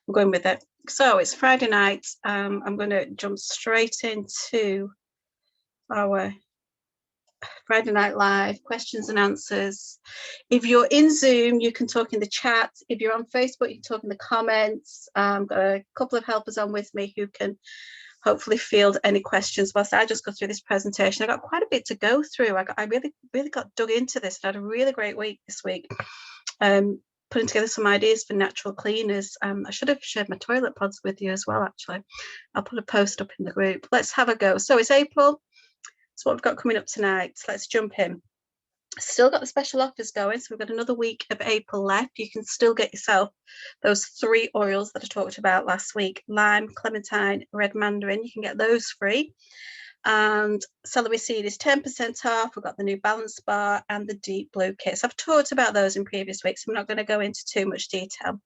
I'm going with it. So it's Friday night. I'm going to jump straight into our Friday Night Live questions and answers. If you're in Zoom, you can talk in the chat. If you're on Facebook, you can talk in the comments. I've got a couple of helpers on with me who can hopefully field any questions whilst I just go through this presentation. I got quite a bit to go through. I really got dug into this. I had a really great week this week. Putting together some ideas for natural cleaners. I should have shared my toilet pods with you as well, actually. I'll put a post up in the group. Let's have a go. So it's April. That's what we've got coming up tonight. Let's jump in. Still got the special offers going, so we've got another week of April left. You can still get yourself those 3 oils that I talked about last week: lime, clementine, red mandarin. You can get those free. And celery seed is 10% off. We've got the new balance bar and the deep blue kits. I've talked about those in previous weeks. I'm not going to go into too much detail.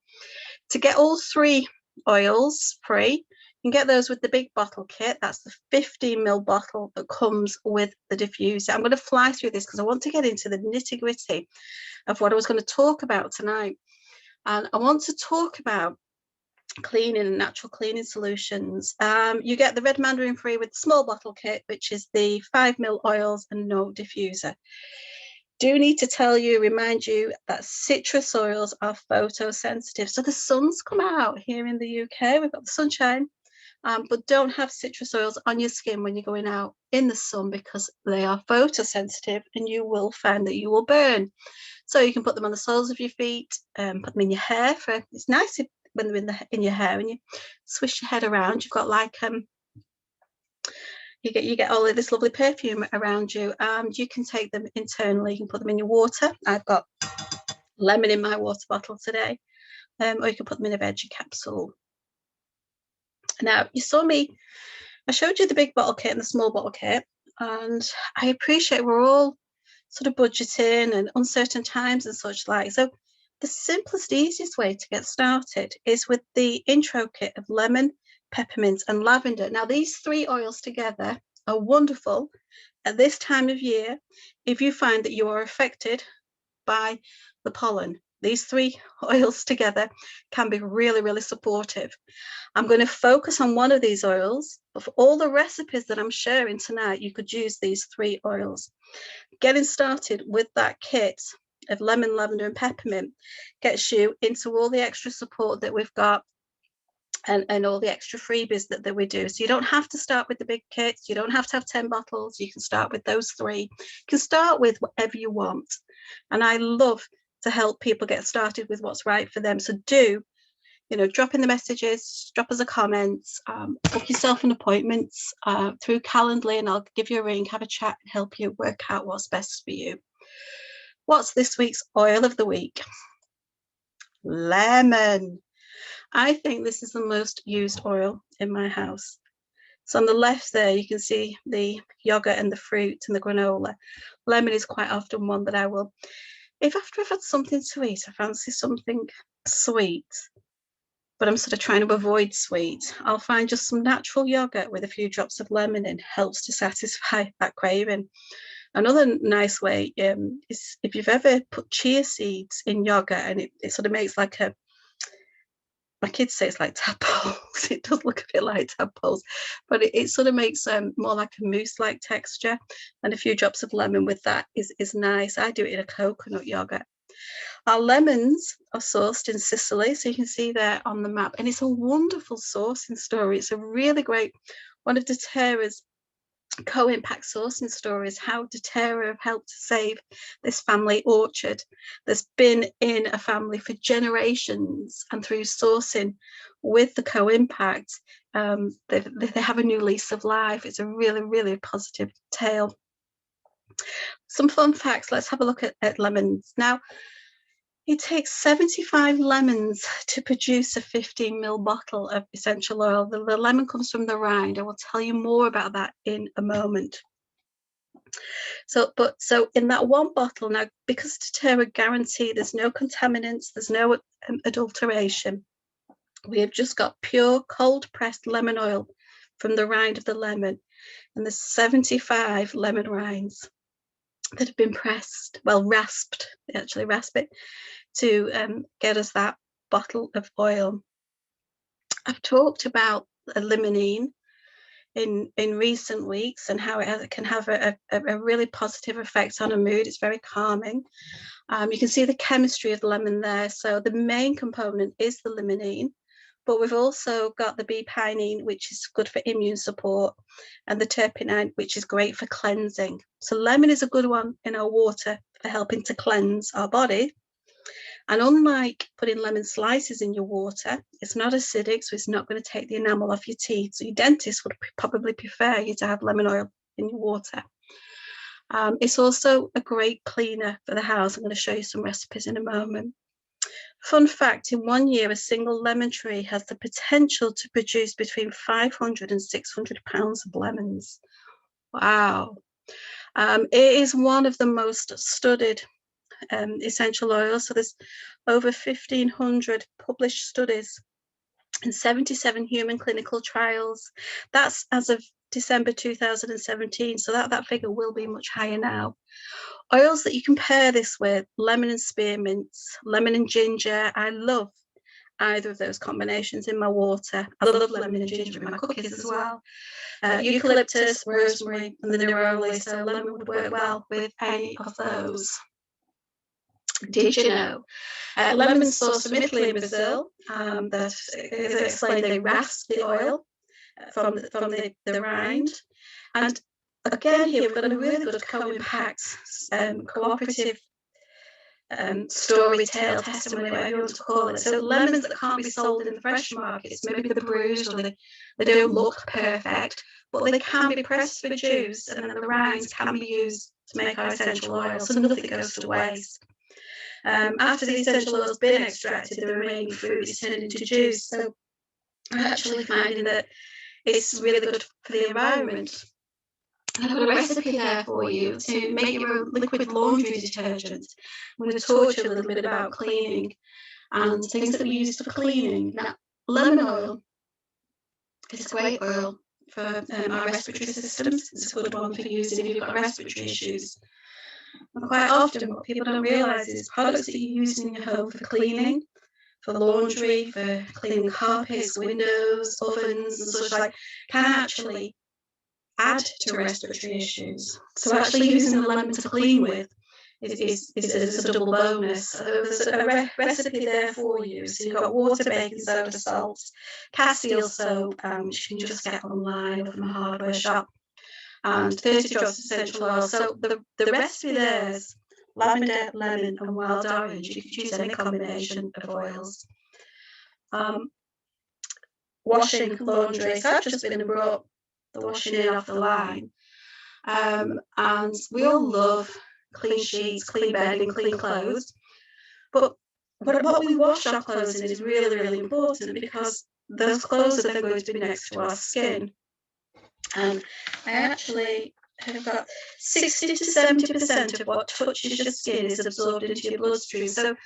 To get all 3 oils free, you can get those with the big bottle kit. That's the 15ml bottle that comes with the diffuser. I'm going to fly through this because I want to get into the nitty-gritty of what I was going to talk about tonight. And I want to talk about cleaning and natural cleaning solutions. You get the red mandarin free with the small bottle kit, which is the 5ml oils and no diffuser. Do need to remind you that citrus oils are photosensitive. So the sun's come out here in the UK. We've got the sunshine. But don't have citrus oils on your skin when you're going out in the sun because they are photosensitive and you will find that you will burn. So you can put them on the soles of your feet, put them in your hair. It's nice when they're in your hair and you swish your head around. You've got like you get all of this lovely perfume around you, and you can take them internally. You can put them in your water. I've got lemon in my water bottle today, or you can put them in a veggie capsule. Now, you saw me, I showed you the big bottle kit and the small bottle kit, and I appreciate we're all sort of budgeting and uncertain times and such like. So the simplest, easiest way to get started is with the intro kit of lemon, peppermint and lavender. Now, these 3 oils together are wonderful at this time of year if you find that you are affected by the pollen. These 3 oils together can be really, really supportive. I'm going to focus on one of these oils, but for all the recipes that I'm sharing tonight, you could use these 3 oils. Getting started with that kit of lemon, lavender and peppermint gets you into all the extra support that we've got and all the extra freebies that we do. So you don't have to start with the big kits. You don't have to have 10 bottles. You can start with those 3. You can start with whatever you want. And I love to help people get started with what's right for them. So do, drop in the messages, drop us a comment, book yourself an appointment through Calendly, and I'll give you a ring, have a chat and help you work out what's best for you. What's this week's oil of the week? Lemon. I think this is the most used oil in my house. So on the left there, you can see the yogurt and the fruit and the granola. Lemon is quite often one that I will, if after I've had something to eat, I fancy something sweet, but I'm sort of trying to avoid sweet, I'll find just some natural yogurt with a few drops of lemon in. Helps to satisfy that craving. Another nice way is if you've ever put chia seeds in yogurt and it sort of makes like my kids say it's like tadpoles. It does look a bit like tadpoles, but it sort of makes more like a mousse-like texture, and a few drops of lemon with that is nice. I do it in a coconut yogurt. Our lemons are sourced in Sicily, so you can see there on the map, and it's a wonderful sourcing story. It's a really great one of doTERRA's co-impact sourcing stories, how doTERRA have helped to save this family orchard that's been in a family for generations, and through sourcing with the co-impact, they have a new lease of life. It's a really, really positive tale. Some fun facts. Let's have a look at lemons. Now, it takes 75 lemons to produce a 15ml bottle of essential oil. The lemon comes from the rind. I will tell you more about that in a moment. So in that one bottle, now, because doTERRA guarantee there's no contaminants, there's no adulteration, we have just got pure cold pressed lemon oil from the rind of the lemon, and there's 75 lemon rinds that have been rasped. They actually rasp it to get us that bottle of oil. I've talked about limonene in recent weeks and how it can have a really positive effect on a mood. It's very calming. You can see the chemistry of the lemon there. So the main component is the limonene, but we've also got the B-pinene, which is good for immune support, and the terpenine, which is great for cleansing. So lemon is a good one in our water for helping to cleanse our body. And unlike putting lemon slices in your water, it's not acidic, so it's not going to take the enamel off your teeth. So your dentist would probably prefer you to have lemon oil in your water. It's also a great cleaner for the house. I'm going to show you some recipes in a moment. Fun fact, in 1 year, a single lemon tree has the potential to produce between 500 and 600 pounds of lemons. Wow. It is one of the most studied essential oils. So there's over 1,500 published studies and 77 human clinical trials. That's as of December 2017. So that figure will be much higher now. Oils that you can pair this with: lemon and spearmint, lemon and ginger. I love either of those combinations in my water. I love lemon and ginger in my cookies as well. Eucalyptus, rosemary, and the neroli. So lemon would work well with any of those. Did you know lemon's sourced from Italy and Brazil? That, as I explained, they rasp the oil from the rind. And again, here we've got a really good co-impact, cooperative story, tale, testimony, whatever you want to call it. So lemons that can't be sold in the fresh markets, maybe they're bruised or they don't look perfect, but they can be pressed for juice, and then the rinds can be used to make our essential oil, so nothing goes to waste. After the essential oil has been extracted, the remaining fruit is turned into juice. So I'm actually finding that it's really good for the environment. I've got a recipe there for you to make your own liquid laundry detergent. I'm going to talk to you a little bit about cleaning and things that we use for cleaning. Now, lemon oil is a great oil for our respiratory systems. It's a good one for using if you've got respiratory issues. And quite often what people don't realise is products that you use in your home for cleaning, for laundry, for cleaning carpets, windows, ovens and such like, can actually add to respiratory issues. So actually using the lemon to clean with is a double bonus. So there's a recipe there for you. So you've got water, baking soda, salt, castile soap, which you can just get online or from a hardware shop, and 30 drops of essential oil. So the recipe there is lavender, lemon and wild orange. You could use any combination of oils. Washing, laundry. So I've just been and brought the washing in off the line. And we all love clean sheets, clean bedding, clean clothes. But what we wash our clothes in is really, really important, because those clothes are then going to be next to our skin. And I actually have got 60 to 70% of what touches your skin is absorbed into your bloodstream. So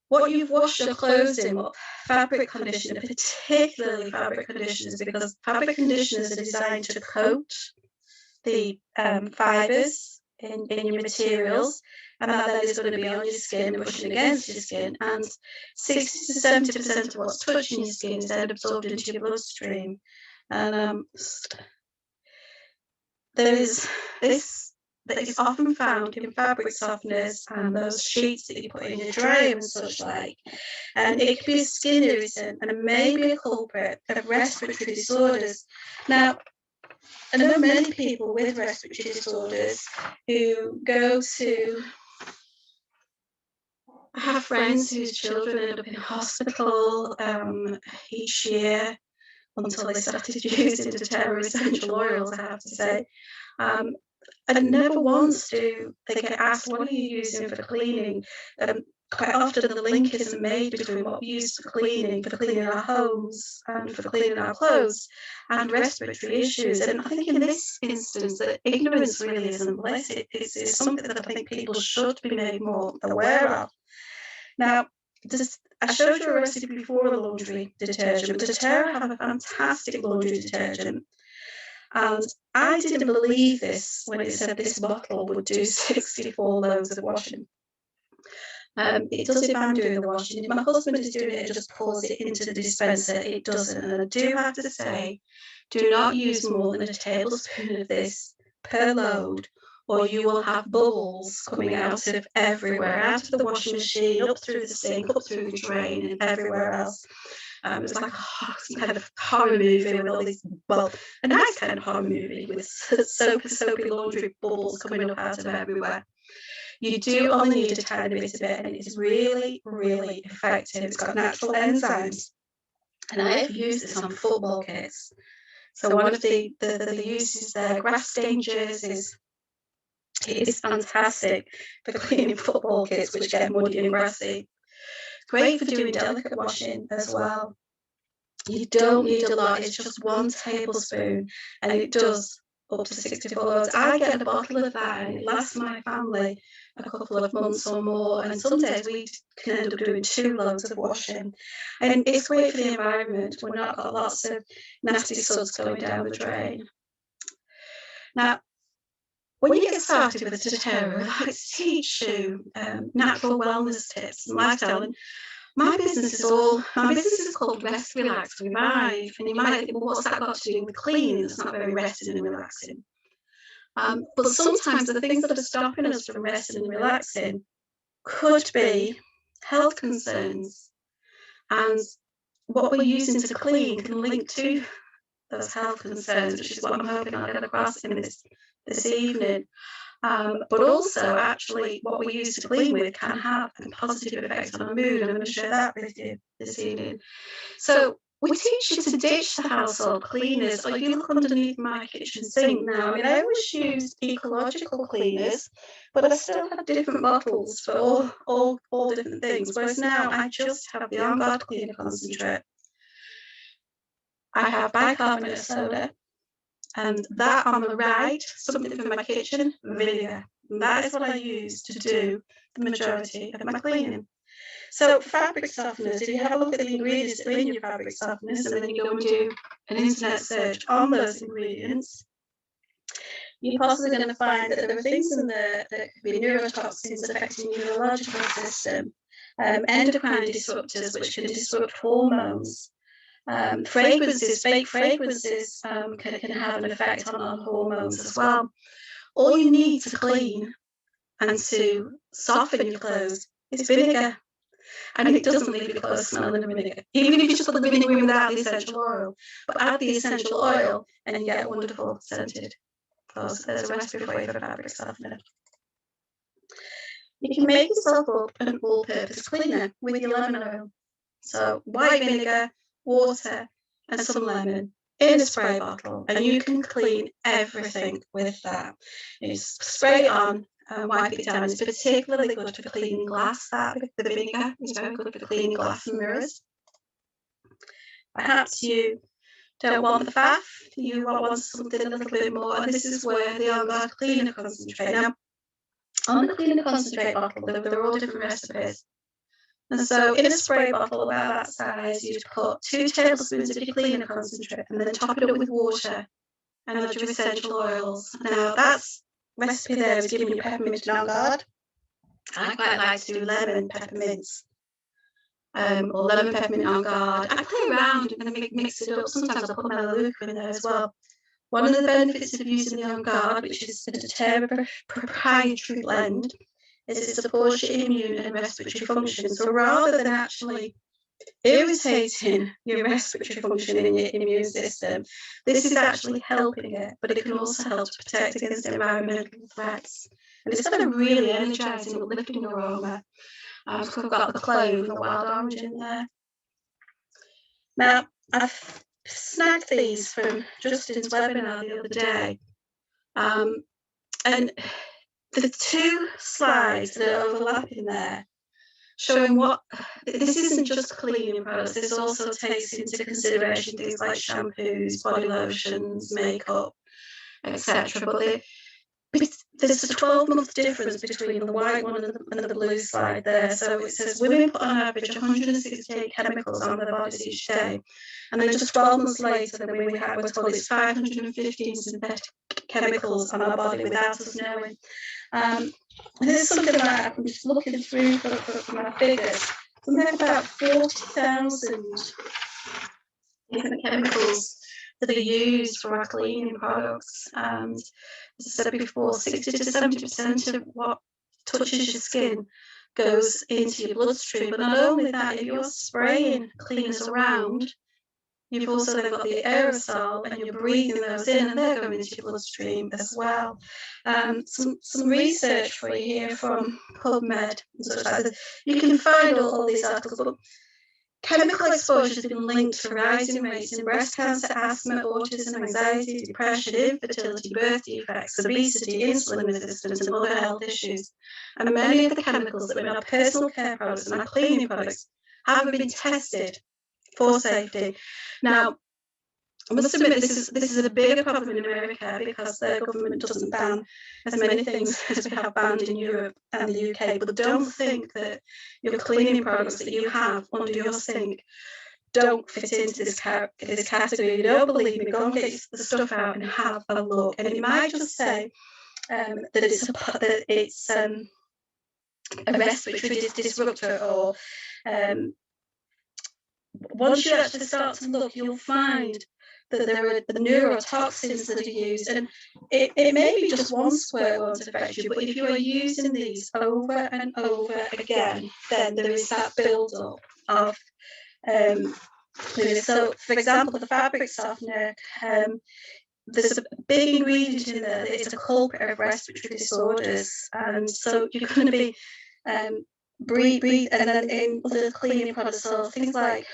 what you've washed your clothes in, what fabric conditioner, particularly fabric conditioners, because fabric conditioners are designed to coat the fibres in your materials, and that then is going to be on your skin, pushing against your skin, and 60 to 70% of what's touching your skin is then absorbed into your bloodstream. And there is this that is often found in fabric softeners and those sheets that you put in your dryer and such like, and it could be a skin irritant and maybe a culprit of respiratory disorders. Now, I know many people with respiratory disorders who go to, I have friends whose children end up in hospital each year until they started using doTERRA essential oils, I have to say. And never once do they get asked, what are you using for cleaning? Quite often the link isn't made between what we use for cleaning our homes and for cleaning our clothes and respiratory issues. And I think in this instance that ignorance really isn't bliss. It's something that I think people should be made more aware of. Now, I showed you a recipe for a laundry detergent, but doTERRA have a fantastic laundry detergent. And I didn't believe this when it said this bottle would do 64 loads of washing. It does if I'm doing the washing. If my husband is doing it and just pours it into the dispenser, it doesn't. And I do have to say, do not use more than a tablespoon of this per load, or you will have bubbles coming out of everywhere, out of the washing machine, up through the sink, up through the drain, and everywhere else. It was like some kind of horror movie with all these, well, a nice kind of horror movie with soapy laundry bubbles coming up out of everywhere. You do only need a tiny bit of it, and it is really, really effective. It's got natural enzymes, and I have used this on football kits. So one of the uses there, grass stained jerseys. It is fantastic for cleaning football kits which get muddy and grassy. Great for doing delicate washing as well. You don't need a lot, it's just 1 tablespoon, and it does up to 64 loads. I get a bottle of that and it lasts my family a couple of months or more, and some days we can end up doing 2 loads of washing. And it's great for the environment. We're not got lots of nasty suds going down the drain. Now, when you get started with doTERRA, I like to teach you natural wellness tips and lifestyle. And my business is called Rest, Relax, Revive. And you might think, well, what's that got to do with cleaning? It's not very resting and relaxing. But sometimes the things that are stopping us from resting and relaxing could be health concerns. And what we're using to clean can link to those health concerns, which is what I'm hoping I'll get across in this evening. But also, actually, what we use to clean with can have a positive effect on our mood, and I'm going to share that with you this evening. So we teach you to ditch the household cleaners. Or if you look underneath my kitchen sink now, I mean, I always use ecological cleaners, but I still have different bottles for all different things, whereas now I just have the On Guard Cleaner Concentrate. I have bicarbonate soda, and that on the right, something from my kitchen, vinegar. And that is what I use to do the majority of my cleaning. So fabric softeners, if you have a look at the ingredients that are in your fabric softeners, and then you go and do an internet search on those ingredients, you're possibly going to find that there are things in there that could be neurotoxins affecting your neurological system, endocrine disruptors which can disrupt hormones. Fragrances, fake fragrances can have an effect on hormones as well. All you need to clean and to soften your clothes is vinegar. And it doesn't leave your clothes smelling of vinegar. Even if you just put the vinegar in without the essential oil. But add the essential oil and you get wonderful scented clothes. There's a recipe for you for fabric softener. You can make yourself up an all-purpose cleaner with your lemon oil. So white vinegar, water, and some lemon in a spray bottle, and you can clean everything with that. You spray it on and wipe it down. It's particularly good for cleaning glass. That the vinegar is very good for cleaning glass and mirrors. Perhaps you don't want the faff, you want something a little bit more, and this is where the On Guard Cleaner Concentrate. Now, on the Cleaner Concentrate bottle, they're all different recipes. And so in a spray bottle about that size, you'd put 2 tablespoons of your cleaner concentrate and then top it up with water and add your essential oils. Now that's recipe there is giving you peppermint and On Guard. I quite like to do lemon peppermints or lemon peppermint On Guard. I play around and mix it up. Sometimes I put melaleuca in there as well. One of the benefits of using the On Guard, which is the doTERRA proprietary blend, is it supports your immune and respiratory function. So rather than actually irritating your respiratory function in your immune system, this is actually helping it, but it can also help to protect against environmental threats. And it's got a really energising, uplifting aroma. So I've got the clove and the wild orange in there. Now, I've snagged these from Justin's webinar the other day. And the 2 slides that are overlapping there, showing what this isn't just cleaning products, this also takes into consideration things like shampoos, body lotions, makeup, etc. But there's a 12-month difference between the white one and the blue slide there. So it says women put on average 168 chemicals on their bodies each day, and then just 12 months later, the way we're told it's 515 synthetic chemicals on our body without us knowing. this is something like, I'm just looking through for my figures, something like about 40,000 different chemicals that are used for our cleaning products. And as I said before, 60 to 70% of what touches your skin goes into your bloodstream. But not only that, if you're spraying cleaners around, you've also then got the aerosol, and you're breathing those in, and they're going into your bloodstream as well. Some research for you here from PubMed and such like that. You can find all these articles, but chemical exposure has been linked to rising rates in breast cancer, asthma, autism, anxiety, depression, infertility, birth defects, obesity, insulin resistance, and other health issues. And many of the chemicals that are in our personal care products and our cleaning products haven't been tested for safety. Now, I must admit this is a bigger problem in America because their government doesn't ban as many things as we have banned in Europe and the UK. But don't think that your cleaning products that you have under your sink don't fit into this category. You don't believe me? Go and get the stuff out and have a look. And it might just say that it's a respiratory disruptor, or once you actually start to look, you'll find that there are the neurotoxins that are used, and it may be just one squirt won't affect you, but if you are using these over and over again, then there is that build-up of so, for example, the fabric softener, there's a big ingredient in there that is a culprit of respiratory disorders, and so you're going to be breathe, and then in other cleaning products, so things like,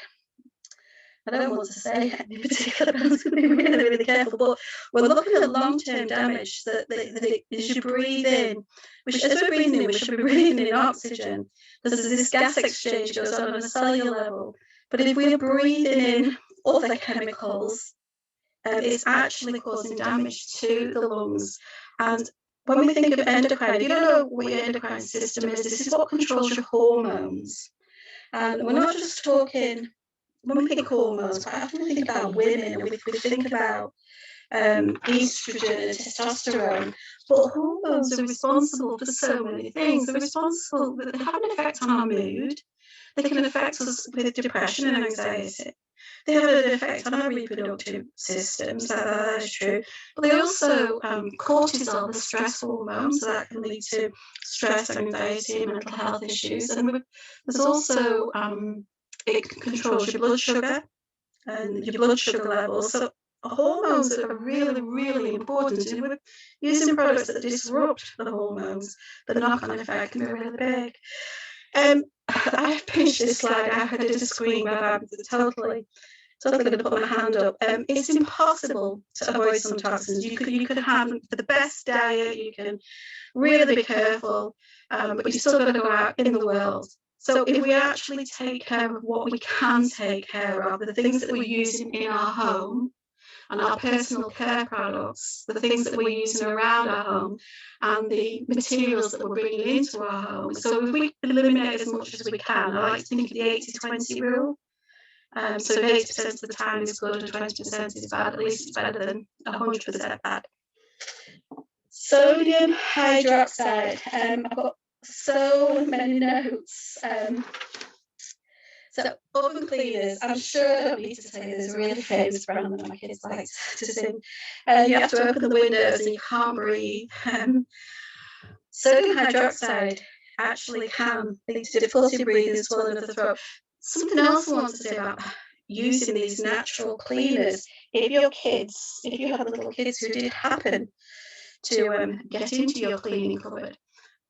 I don't want to say any particular brands, to be really, really careful, but we're looking at long-term damage that as you breathe in, as we're breathing in, we should be breathing in oxygen. There's this gas exchange goes on a cellular level, but if we're breathing in other chemicals, it's actually causing damage to the lungs. And when we think of endocrine, if you don't know what your endocrine system is, this is what controls your hormones. And we're not just talking, when we think hormones, I often think about women, and we think about estrogen and testosterone, but hormones are responsible for so many things. They're responsible, they have an effect on our mood. They can affect us with depression and anxiety. They have an effect on our reproductive systems, that is true. But they also, cortisol, the stress hormone, so that can lead to stress, anxiety, mental health issues. And there's also, it controls your blood sugar and your blood sugar levels. So hormones are really, really important. And we're using products that disrupt the hormones, the knock-on effect can be really big. I've pinched this slide. I did a screen grab. I'm totally going to put my hand up. It's impossible to avoid some toxins. You could have for the best diet. You can really be careful, but you still got to go out in the world. So if we actually take care of what we can take care of, the things that we're using in our home and our personal care products, the things that we're using around our home, and the materials that we're bringing into our home. So if we eliminate as much as we can, I like to think of the 80-20 rule. So if 80% of the time is good and 20% is bad, at least it's better than 100% bad. Sodium hydroxide. I've got so many notes. So oven cleaners, I'm sure I don't need to say there's a really famous brand that my kids like to sing. You have to open the windows and you can't breathe. Sodium hydroxide actually can lead to difficulty breathing, swelling of the throat. Something else I want to say about using these natural cleaners, if you have little kids who did happen to get into your cleaning cupboard,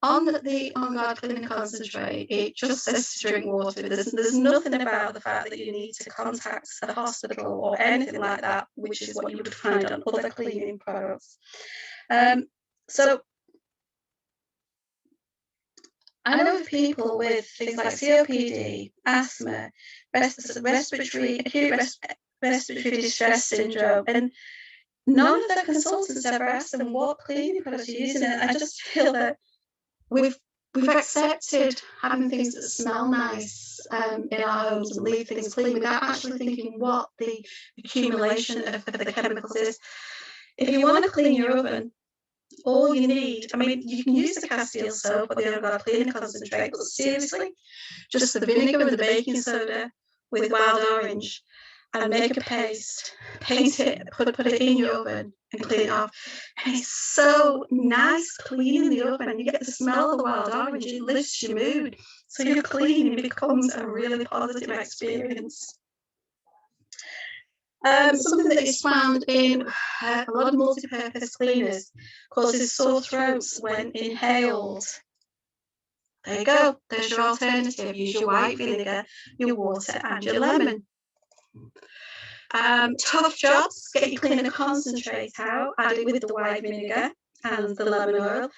on the On Guard Cleaning Concentrate, it just says to drink water. There's nothing about the fact that you need to contact the hospital or anything like that, which is what you would find on other cleaning products. So I know of people with things like COPD, asthma, acute respiratory distress syndrome, and none of their consultants ever asked them what cleaning products you're using. And I just feel that we've accepted having things that smell nice in our homes and leave things clean without actually thinking what the accumulation of the chemicals is. If you want to clean your oven, all you need, I mean, you can use the castile soap or the on-guard cleaner concentrate, but seriously, just the vinegar and the baking soda with wild orange, and make a paste, paint it, put it in your oven and clean it off. And it's so nice cleaning the oven. You get the smell of the wild orange, it lifts your mood. So your cleaning becomes a really positive experience. Something that is found in a lot of multi-purpose cleaners causes sore throats when inhaled. There you go. There's your alternative. Use your white vinegar, your water, and your lemon. Tough jobs, get your cleaner concentrate out, add it with the white vinegar and the lemon oil.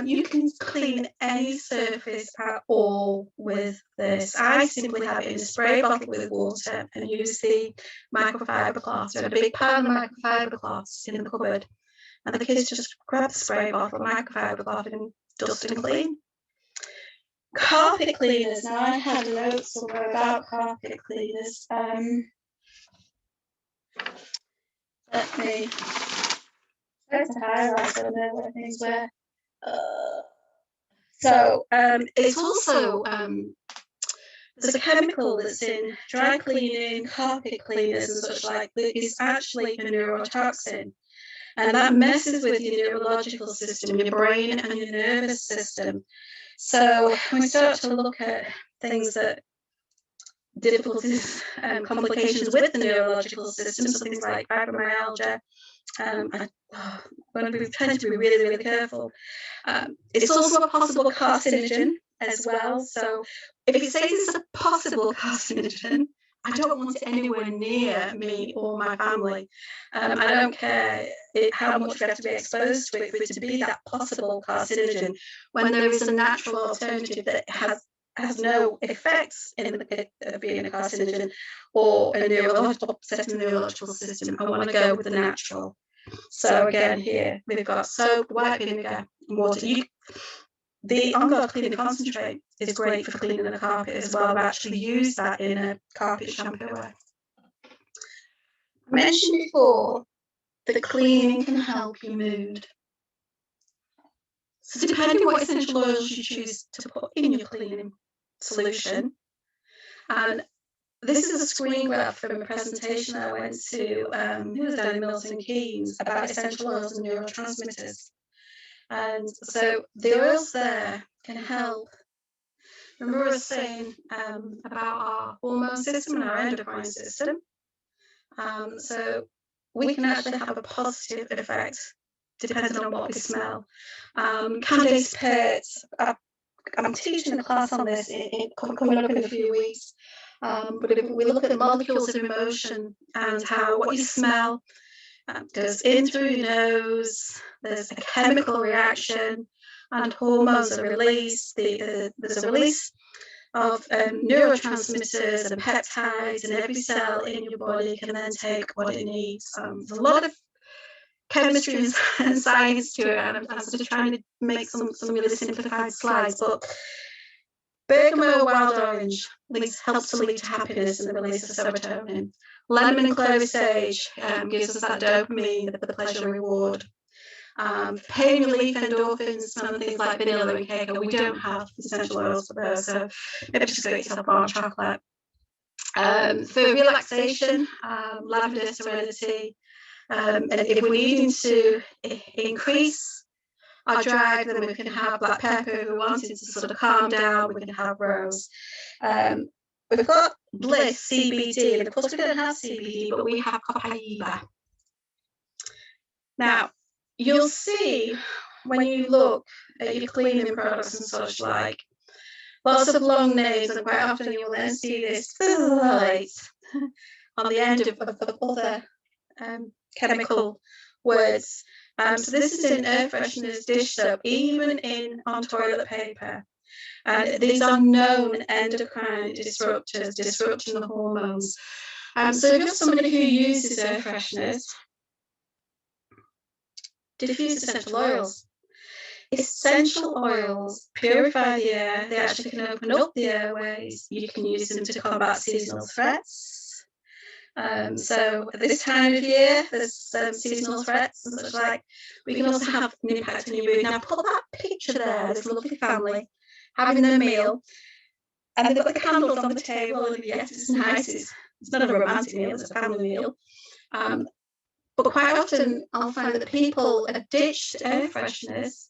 You can clean any surface at all with this. I simply have it in a spray bottle with water and use the microfiber cloths. I had a big pile of microfiber cloths in the cupboard, and the kids just grab the spray bottle, microfiber cloth, and dust and clean. Carpet cleaners. Now, I had a note somewhere about carpet cleaners. Let me try to highlight them there where things were. So it's also there's a chemical that's in dry cleaning, carpet cleaners, and such like that is actually a neurotoxin, and that messes with your neurological system, your brain, and your nervous system. So when we start to look at things that difficulties and complications with the neurological system, so things like fibromyalgia, when we tend to be really, really careful. It's also a possible carcinogen as well. So if it says it's a possible carcinogen, I don't want it anywhere near me or my family. I don't care how much we have to be exposed to it for it to be that possible carcinogen, when there is a natural alternative that has no effects in the being a carcinogen or a neurological upsetting the neurological system. I want to go with the natural. So again, here we've got soap, white vinegar, and water. The on-guard cleaning concentrate is great for cleaning the carpet as well. I've actually used that in a carpet shampoo. I mentioned before that cleaning can help your mood. So depending what essential oils you choose to put in your cleaning solution, and this is a screen grab from a presentation I went to, it was down in Milton Keynes, about essential oils and neurotransmitters. And so the oils there can help. Remember I was saying about our hormone system and our endocrine system. So we can actually have a positive effect depending on what we smell. Candace Pert, I'm teaching a class on this coming up in a few weeks. But if we look at the molecules of emotion and how what you smell goes in through your nose, there's a chemical reaction and hormones are released. There's a release of neurotransmitters and peptides, and every cell in your body can then take what it needs. There's a lot of chemistry and science to it, and I'm sort of trying to make some really simplified slides, but bergamot wild orange helps to lead to happiness and the release of serotonin. Lemon and clover sage gives us that dopamine, the pleasure reward. Pain relief endorphins, some things like vanilla and cacao. We don't have essential oils for those, so maybe just go get yourself a bar of chocolate. For relaxation, lavender, serenity. And if we're needing to increase our drive, then we can have black pepper. If we're wanting to sort of calm down, we can have rose. We've got bliss, CBD, and of course we don't have CBD, but we have copaiba. Now, you'll see when you look at your cleaning products and such like, lots of long names, and quite often you will then see this light on the end of other chemical words. So this is in air fresheners, dish soap, even on toilet paper. And these are known endocrine disruptors, disrupting the hormones. So if you're somebody who uses air fresheners, diffuse essential oils. Essential oils purify the air. They actually can open up the airways. You can use them to combat seasonal threats. So at this time of year, there's seasonal threats and such like. We can also have an impact on your mood. Now put that picture there, this lovely family having their meal, and they've got the candles on the table, and yes, it's nice. It's not a romantic meal, it's a family meal. But quite often I'll find that people have ditched air fresheners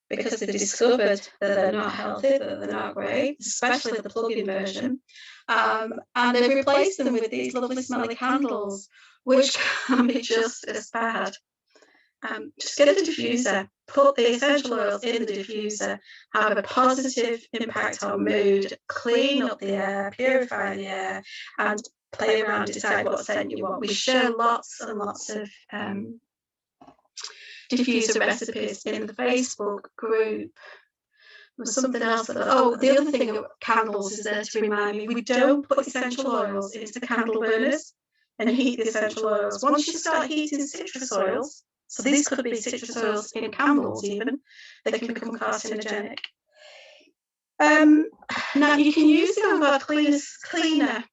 because they've discovered that they're not healthy, that they're not great, especially the plug-in version. And they've replaced them with these lovely smelly candles, which can be just as bad. Just get a diffuser, put the essential oils in the diffuser, have a positive impact on mood, clean up the air, purify the air, and play around, decide what scent you want. We share lots and lots of diffuser recipes in the Facebook group. There was something else that, the other thing about candles is there to remind me, we don't put essential oils into the candle burners and heat the essential oils. Once you start heating citrus oils, so these could be citrus oils in candles even, they can become carcinogenic. Now you can use the On-Guard cleaner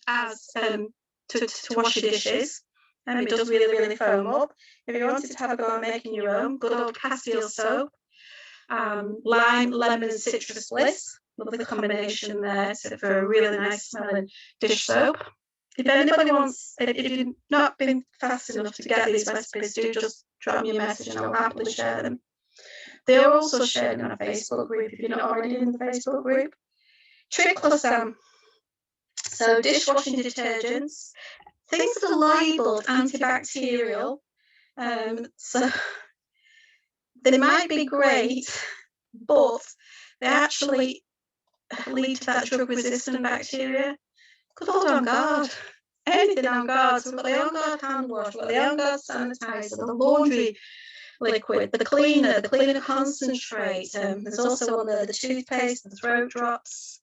as to wash your dishes. It does really foam up. If you wanted to have a go at making your own, good old Castile soap, lime, lemon, citrus bliss, lovely combination there for a really nice smelling dish soap. If anybody wants, if you've not been fast enough to get these recipes, do just drop me a message and I'll happily share them. They are also shared in our Facebook group if you're not already in the Facebook group. Triclosan, so dishwashing detergents, things that are labelled antibacterial. So they might be great, but they actually lead to that drug-resistant bacteria. Good old On Guard. Anything On Guard. So we've got the On Guard hand wash, we've got the On Guard sanitizer, the laundry liquid, the cleaner concentrate. There's also one there, the toothpaste, the throat drops.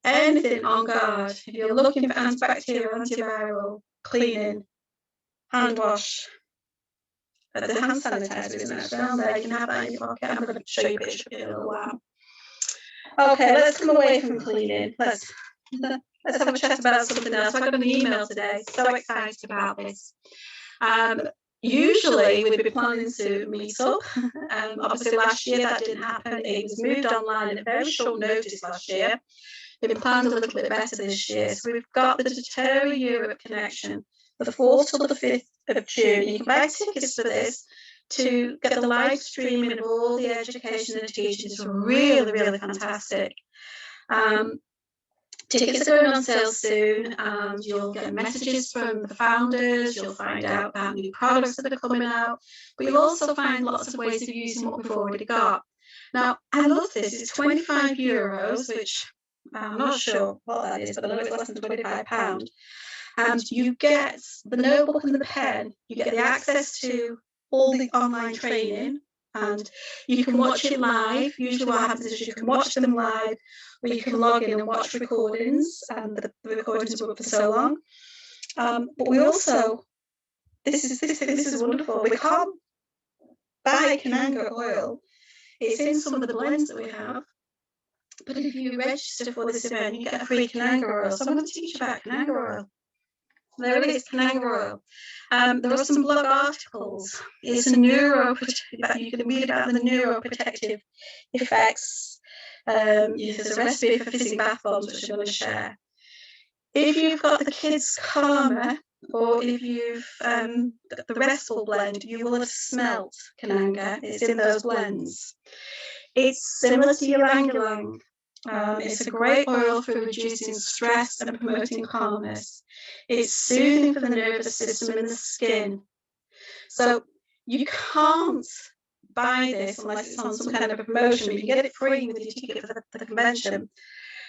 Anything On Guard. If you're looking for antibacterial, antiviral, cleaning, hand wash, the hand sanitizer is nice around there. You can have that in your pocket. I'm going to show you a picture of it in a little while. Okay, let's come away from cleaning. Let's have a chat about something else. I got an email today, so excited about this. Usually we'd be planning to meet up. Obviously last year that didn't happen. It was moved online at very short notice last year. Been planned a little bit better this year. So we've got the doTERRA Europe connection, the 4th till the 5th of June. You can buy tickets for this to get the live streaming of all the education and teaching. It's really fantastic. Tickets are going on sale soon, and you'll get messages from the founders. You'll find out about new products that are coming out, but you'll also find lots of ways of using what we've already got. Now, I love this. It's €25, which I'm not sure what that is, but I know it's less than £25. And you get the notebook and the pen. You get the access to all the online training, and you can watch it live. Usually what happens is you can watch them live, or you can log in and watch recordings, and the recordings are up for so long. But we also, this is wonderful, we can't buy Kananga oil. It's in some of the blends that we have. But if you register for this event, you get a free Kananga oil. So I'm going to teach you about Kananga oil. There it is, Kananga oil. There are some blog articles. It's a you can read about the neuroprotective effects. There's a recipe for fizzing bath bombs, which I'm going to share. If you've got the Kids Karma, or if you've got the Restful blend, you will have smelt Kananga. It's in those blends. It's similar to ylang ylang. It's a great oil for reducing stress and promoting calmness. It's soothing for the nervous system and the skin. So you can't buy this unless it's on some kind of a promotion, but you get it free with your ticket for the convention.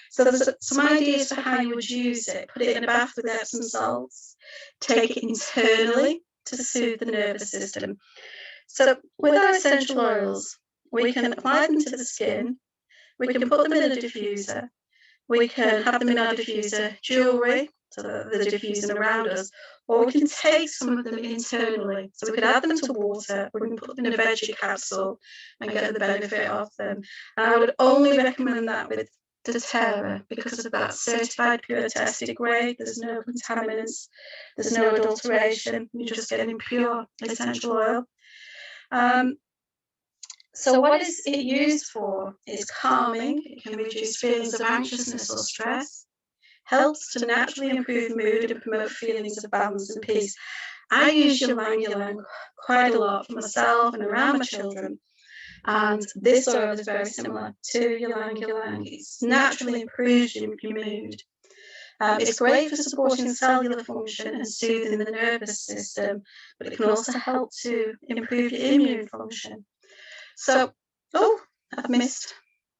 So there's some ideas for how you would use it. Put it in a bath with Epsom salts. Take it internally to soothe the nervous system. So with our essential oils, we can apply them to the skin. We can put them in a diffuser. We can have them in our diffuser jewellery, so the diffusing around us, or we can take some of them internally. So we can add them to water, we can put them in a veggie capsule and get the benefit of them. And I would only recommend that with doTERRA because of that certified pure tested grade. There's no contaminants, there's no adulteration, you're just getting pure essential oil. So what is it used for? It's calming, it can reduce feelings of anxiousness or stress, helps to naturally improve mood and promote feelings of balance and peace. I use ylang ylang quite a lot for myself and around my children. And this oil is very similar to ylang ylang. It naturally improves your mood. It's great for supporting cellular function and soothing the nervous system, but it can also help to improve your immune function. So, I've missed.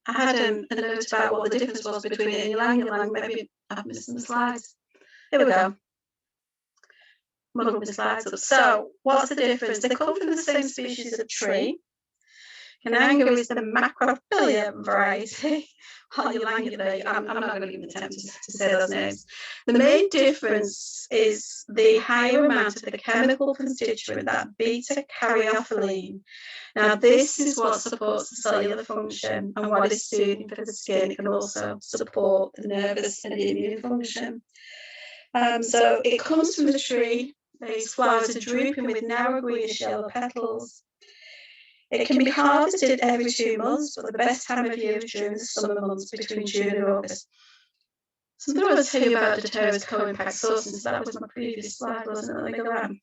I had a note about what the difference was between it and ylang ylang. Maybe I've missed some slides. Here we go. Muddled my slides up. So, what's the difference? They come from the same species of tree. Cananga is the macrophylla variety. I'm not going to even attempt to say those names. The main difference is the higher amount of the chemical constituent, that beta-caryophyllene. Now, this is what supports the cellular function and what is soothing for the skin. It can also support the nervous and the immune function. So it comes from the tree. These flowers are drooping with narrow greenish yellow petals. It can be harvested every 2 months, but the best time of year is during the summer months between June and August. Something I want to tell you about doTERRA's co-impact sourcing. That was my previous slide, wasn't it? Let me go on.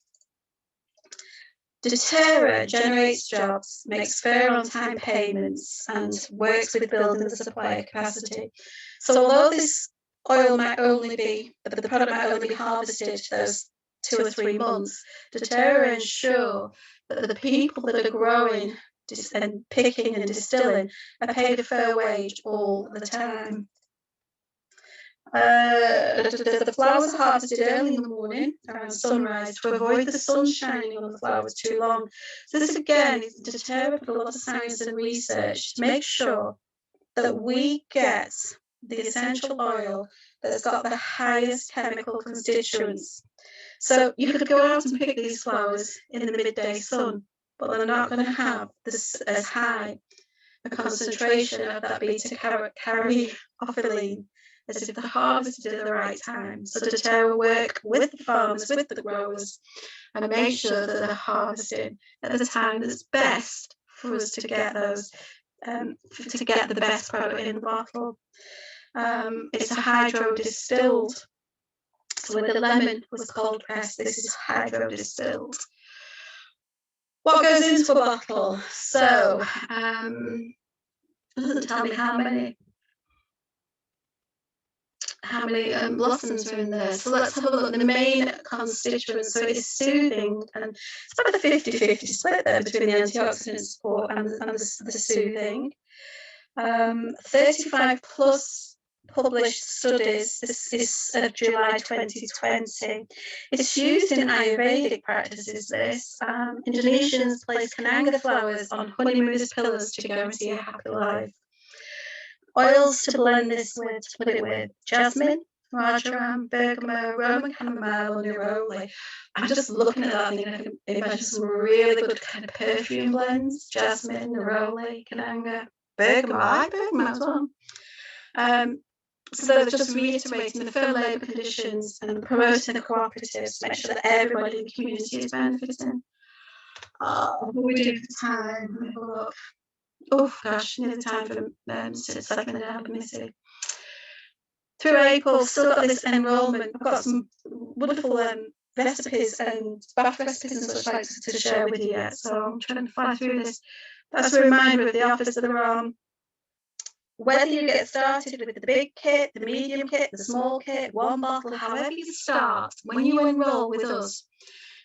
doTERRA generates jobs, makes fair on-time payments, and works with building the supplier capacity. So although this oil might only be, the product might only be harvested those 2 or 3 months, doTERRA ensure that the people that are growing and picking and distilling are paid a fair wage all the time. The flowers are harvested early in the morning around sunrise to avoid the sun shining on the flowers too long. So this again is doTERRA put a lot of science and research to make sure that we get the essential oil that's got the highest chemical constituents. So you could go out and pick these flowers in the midday sun, but they're not going to have this as high a concentration of that beta-caryophyllene as if they're harvested at the right time. So doTERRA work with the farmers, with the growers, and make sure that they're harvesting at the time that's best for us to get those, to get the best product in the bottle. It's a hydro distilled. So where the lemon was cold pressed, this is hydro distilled. What goes into a bottle? So it doesn't tell me how many blossoms are in there. So let's have a look. The main constituents. So it's soothing, and it's about a 50-50 split there between the antioxidant support and the soothing. 35 plus published studies. This is of July 2020. It's used in Ayurvedic practices. This Indonesians place cananga flowers on honeymooners' pillows to guarantee a happy life. Oils to blend this with, to put it with: jasmine, marjoram, bergamot, Roman chamomile, or neroli. I'm just looking at that thinking I can imagine some really good kind of perfume blends: jasmine, neroli, cananga, bergamot. I like bergamot as well. So they're just reiterating the firm labour conditions and promoting the cooperatives to make sure that everybody in the community is benefiting. What are we doing for time? Let me have a look. Oh gosh, nearly time for settling it out, let me see. Through April, still got this enrolment. I've got some wonderful recipes and bath recipes and such like to share with you yet, so I'm trying to fly through this. That's a reminder of the offers that are on. Whether you get started with the big kit, the medium kit, the small kit, one bottle, however you start, when you enroll with us,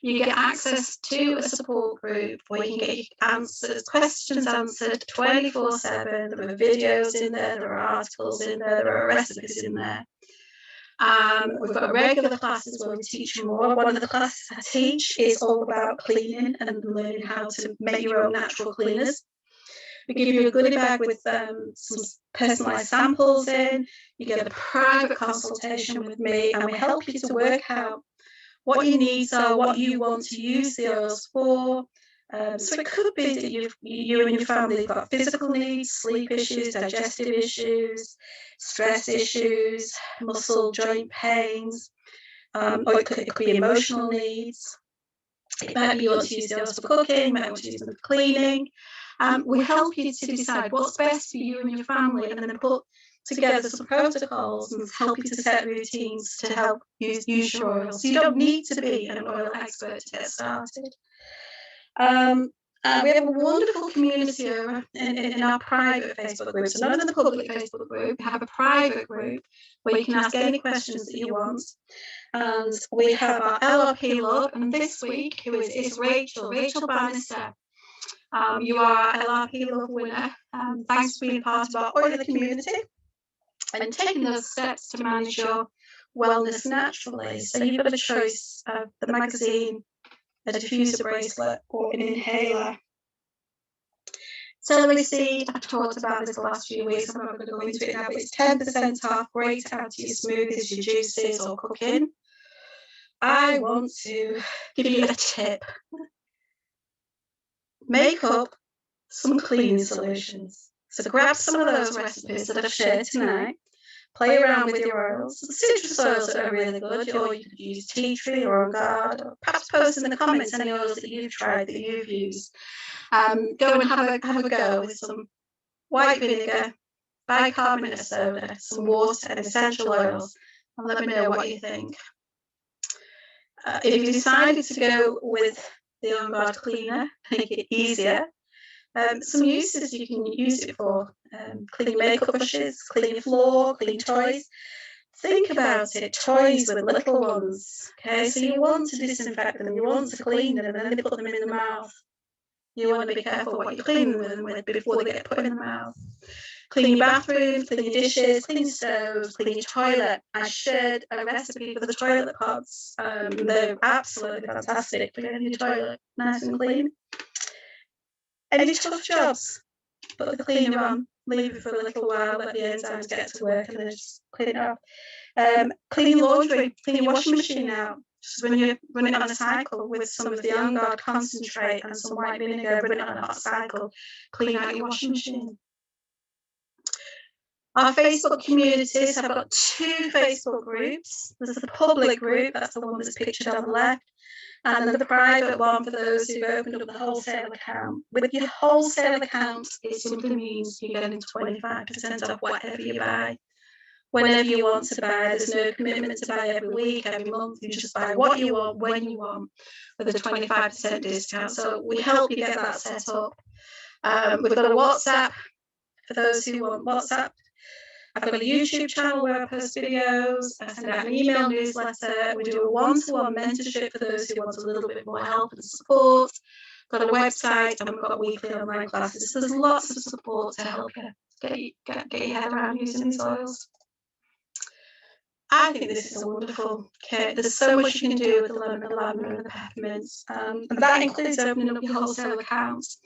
you get access to a support group where you can get your questions answered 24/7. There are videos in there, there are articles in there, there are recipes in there. We've got regular classes where we teach more. One of the classes I teach is all about cleaning and learning how to make your own natural cleaners. We give you a goodie bag with some personalised samples in. You get a private consultation with me, and we help you to work out what your needs are, what you want to use the oils for, So it could be that you and your family have got physical needs, sleep issues, digestive issues, stress issues, muscle, joint pains, or it could be emotional needs. It might be you want to use the oils for cooking, you might want to use them for cleaning. We help you to decide what's best for you and your family, and then put together some protocols and help you to set routines to help use your oil. So you don't need to be an oil expert to get started. We have a wonderful community in our private Facebook group. So not in the public Facebook group, we have a private group where you can ask any questions that you want. And we have our LRP Love, and this week who is Rachel Bannister. You are our LRP Love winner. Thanks for being part of our oily community and taking those steps to manage your wellness naturally. So you've got a choice of the magazine, a diffuser bracelet, or an inhaler. Celery seed, I've talked about this the last few weeks, I'm not going to go into it now, but it's 10% off, great to add to your smoothies, your juices, or cooking. I want to give you a tip. Make up some cleaning solutions. So grab some of those recipes that I've shared tonight, play around with your oils. The citrus oils are really good, or you could use tea tree or on guard, or perhaps post in the comments any oils that you've tried, that you've used. Go and have a go with some white vinegar, bicarbonate of soda, some water and essential oils, and let me know what you think. If you decided to go with the On Guard cleaner, make it easier, some uses you can use it for: clean your makeup brushes, clean your floor, clean toys. Think about it, toys with little ones. Okay, so you want to disinfect them, you want to clean them, and then they put them in the mouth. You want to be careful what you clean them with before they get put in the mouth. Clean your bathroom, clean your dishes, clean your stoves, clean your toilet. I shared a recipe for the toilet pods. They're absolutely fantastic for getting your toilet nice and clean. Any tough jobs, put the cleaner on, leave it for a little while, let the enzymes get to work, and then just clean it off. Clean your laundry, clean your washing machine out. Just when you run it on a cycle with some of the On Guard concentrate and some white vinegar, run it on a hot cycle, clean out your washing machine. Our Facebook communities, I've got 2 Facebook groups. There's the public group, that's the one that's pictured on the left, and then the private one for those who've opened up the wholesale account. With your wholesale account, it simply means you're getting 25% off whatever you buy. Whenever you want to buy, there's no commitment to buy every week, every month. You just buy what you want, when you want, with a 25% discount. So we help you get that set up. We've got a WhatsApp for those who want WhatsApp. I've got a YouTube channel where I post videos. I send out an email newsletter. We do a one-to-one mentorship for those who want a little bit more help and support. Got a website, and we've got weekly online classes. So there's lots of support to help you get your head around using these oils. I think this is a wonderful kit. There's so much you can do with the lemon, the lavender, and the peppermints, and that includes opening up your wholesale accounts.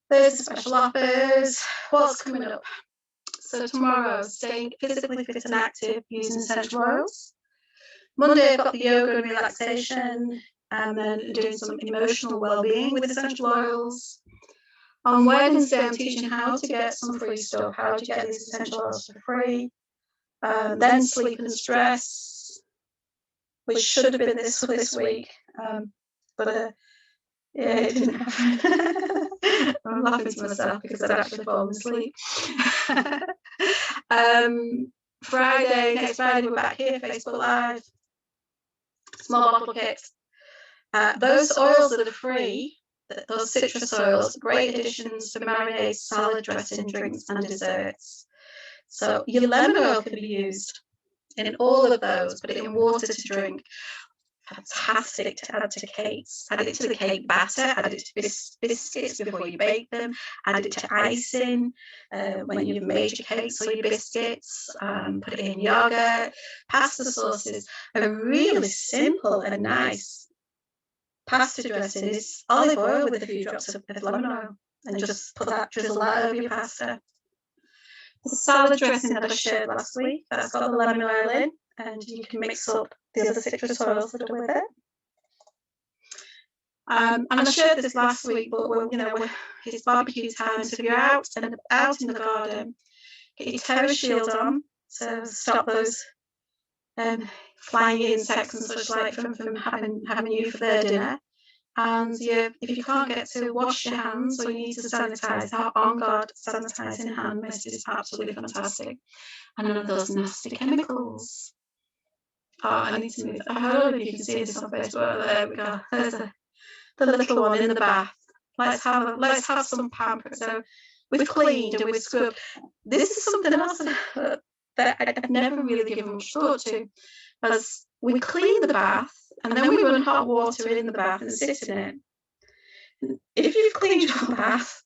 There's the special offers. What's coming up? So tomorrow, staying physically fit and active using essential oils. Monday, I've got the yoga and relaxation, and then doing some emotional well-being with essential oils. On Wednesday, I'm teaching how to get some free stuff, how to get these essential oils for free. Then sleep and stress, which should have been this week, but yeah, it didn't happen. I'm laughing to myself because I'd actually fallen asleep. Next Friday, we're back here, Facebook Live. Small bottle kits. Those oils that are free, those citrus oils, great additions to marinades, salad dressing, drinks, and desserts. So your lemon oil can be used in all of those, put it in water to drink. Fantastic to add to cakes. Add it to the cake batter, add it to biscuits before you bake them, add it to icing when you've made your cakes or your biscuits, put it in yogurt. Pasta sauces are really simple and nice. Pasta dressing is olive oil with a few drops of lemon oil, and just put that, drizzle that over your pasta. The salad dressing that I shared last week, that's got the lemon oil in, and you can mix up the other citrus oils that are with it. And I shared this last week, but it's barbecue time, so if you're out in the garden, get your terror shield on, so stop those flying insects and such like from having you for their dinner. And if you can't get to wash your hands or you need to sanitize, our On Guard sanitising hand mist is absolutely fantastic. And none of those nasty chemicals. Oh, I need to move. I don't know if you can see this on Facebook. There we go. There's the little one in the bath. Let's have some pamper. So we've cleaned and we've scrubbed. This is something else that I've never really given much thought to. As we clean the bath and then we run hot water in the bath and sit in it. If you've cleaned your bath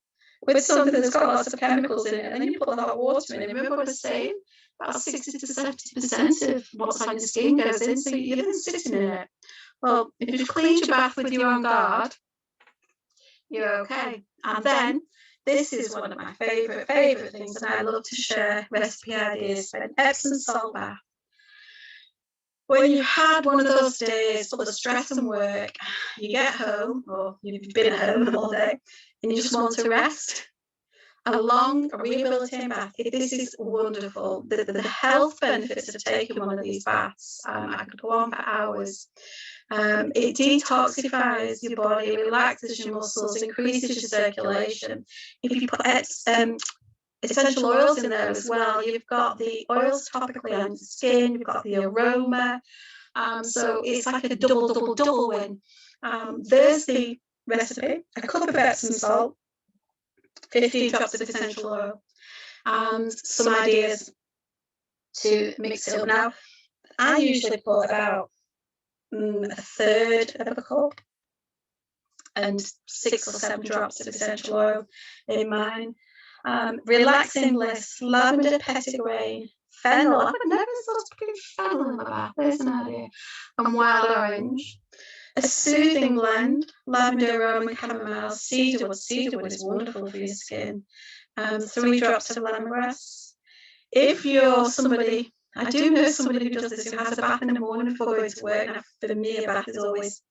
with something that's got lots of chemicals in it, and then you put the hot water in it, remember what I was saying? About 60 to 70% of what's on your skin goes in, so you're then sitting in it. Well, if you've cleaned your bath with your On Guard, you're okay. And then, this is one of my favourite things, and I love to share recipe ideas for an Epsom salt bath. When you've had one of those days full of stress and work, you get home, or you've been at home all day, and you just want to rest, a rehabilitating bath, this is wonderful. The health benefits of taking one of these baths, I could go on for hours. It detoxifies your body, it relaxes your muscles, increases your circulation. If you put essential oils in there as well, you've got the oils topically on your skin, you've got the aroma, so it's like a double win. There's the recipe: a cup of Epsom salt, 15 drops of essential oil, and some ideas to mix it up. Now, I usually put about a third of a cup and 6 or 7 drops of essential oil in mine. Relaxing bliss, lavender, petitgrain, fennel. I've never thought of putting fennel in my bath. There's an idea. And wild orange. A soothing blend, lavender, aroma, chamomile, cedarwood. Cedarwood is wonderful for your skin. 3 drops of lemongrass. If you're somebody, I do know somebody who does this, who has a bath in the morning before going to work. Now, for me, a bath is always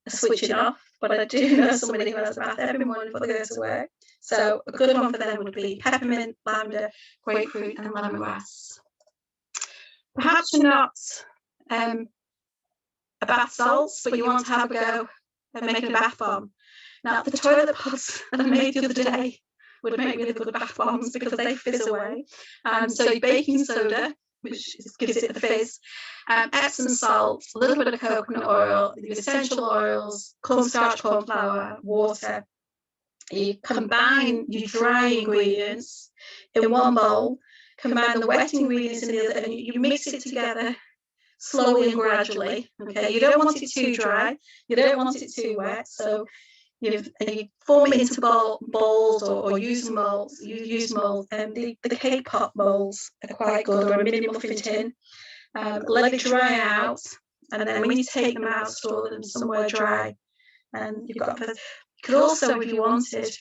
a switching off, but I do know somebody who has a bath every morning before they go to work. So a good one for them would be peppermint, lavender, grapefruit, and lemongrass. Perhaps you're not a bath salts, but you want to have a go at making a bath bomb. Now, the toilet pods that I made the other day would make really good bath bombs because they fizz away. So your baking soda, which gives it the fizz, Epsom salt, a little bit of coconut oil, the essential oils, cornstarch, corn flour, water. You combine your dry ingredients in one bowl, combine the wet ingredients in the other, and you mix it together slowly and gradually. Okay, you don't want it too dry, you don't want it too wet, so you form it into bowls or use molds. The cake pop molds are quite good, or a mini muffin tin. Let it dry out, and then when you take them out, store them somewhere dry. And you could also, if you wanted,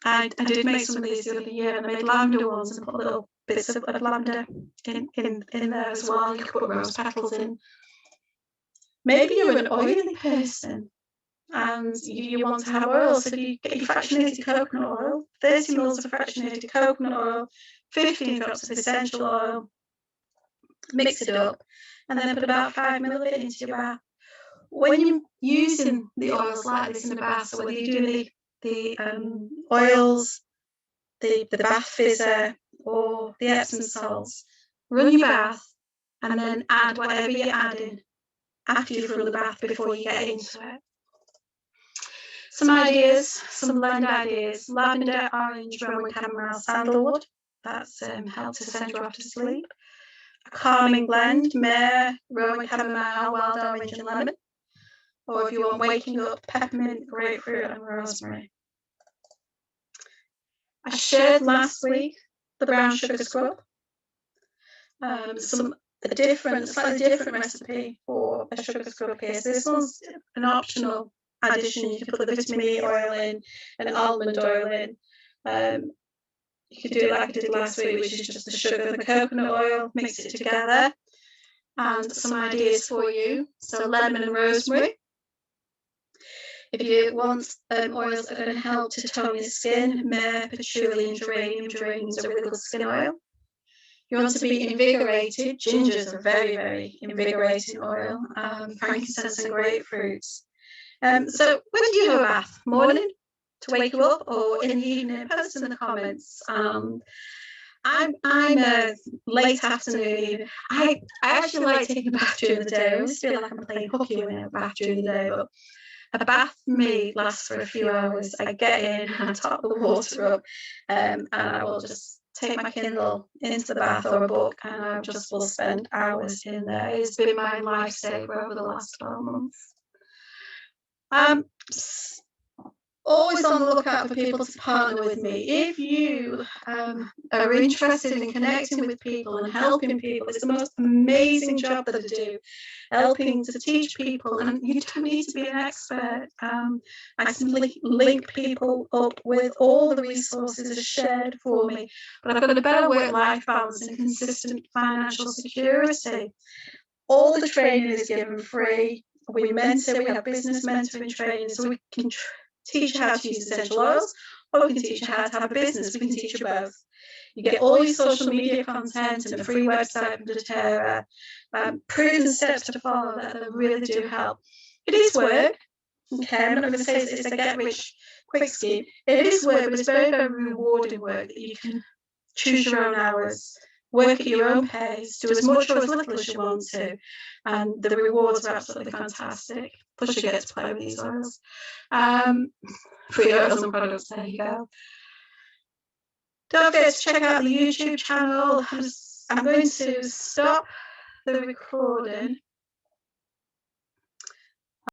I did make some of these the other year, and I made lavender ones and put little bits of lavender in there as well. You could put rose petals in. Maybe you're an oily person and you want to have oil, so you get your fractionated coconut oil, 30 ml of fractionated coconut oil, 15 drops of essential oil, mix it up, and then put about 5 ml of it into your bath. When you're using the oils like this in the bath, so whether you're doing the oils, the bath fizzer, or the Epsom salts, run your bath and then add whatever you're adding after you've run the bath before you get into it. Some ideas, some blend ideas: lavender, orange, rowan, chamomile, sandalwood. That's helps to send you off to sleep. A calming blend: myrrh, rowan, chamomile, wild orange, and lemon. Or if you want waking up, peppermint, grapefruit, and rosemary. I shared last week the brown sugar scrub. Slightly different recipe for a sugar scrub here. So this one's an optional addition. You can put the vitamin E oil in and almond oil in. You could do it like I did last week, which is just the sugar and the coconut oil, mix it together. And some ideas for you. So lemon and rosemary. If you want oils that are going to help to tone your skin, myrrh, patchouli and geranium. Geranium is a really good skin oil. You want to be invigorated. Ginger is a very, very invigorating oil. Frankincense and grapefruits. So when do you have a bath? Morning to wake you up, or in the evening? Post in the comments. I'm late afternoon. I actually like taking a bath during the day. I always feel like I'm playing hooky when I have a bath during the day, but a bath for me lasts for a few hours. I get in, I top the water up, and I will just take my Kindle into the bath or a book, and I just will spend hours in there. It's been my lifesaver over the last 12 months. Always on the lookout for people to partner with me. If you are interested in connecting with people and helping people, it's the most amazing job that I do, helping to teach people, and you don't need to be an expert. I simply link people up with all the resources that are shared for me, but I've got a better work-life balance and consistent financial security. All the training is given free. We mentor, we have business mentoring training, so we can teach you how to use essential oils, or we can teach you how to have a business. We can teach you both. You get all your social media content and a free website from doTERRA, proven steps to follow that really do help. It is work. Okay, I'm not going to say it's a get-rich-quick scheme. It is work, but it's very, very rewarding work that you can choose your own hours, work at your own pace, do as much or as little as you want to, and the rewards are absolutely fantastic. Plus you get to play with these oils. Free oils and products, there you go. Don't forget to check out the YouTube channel. I'm going to stop the recording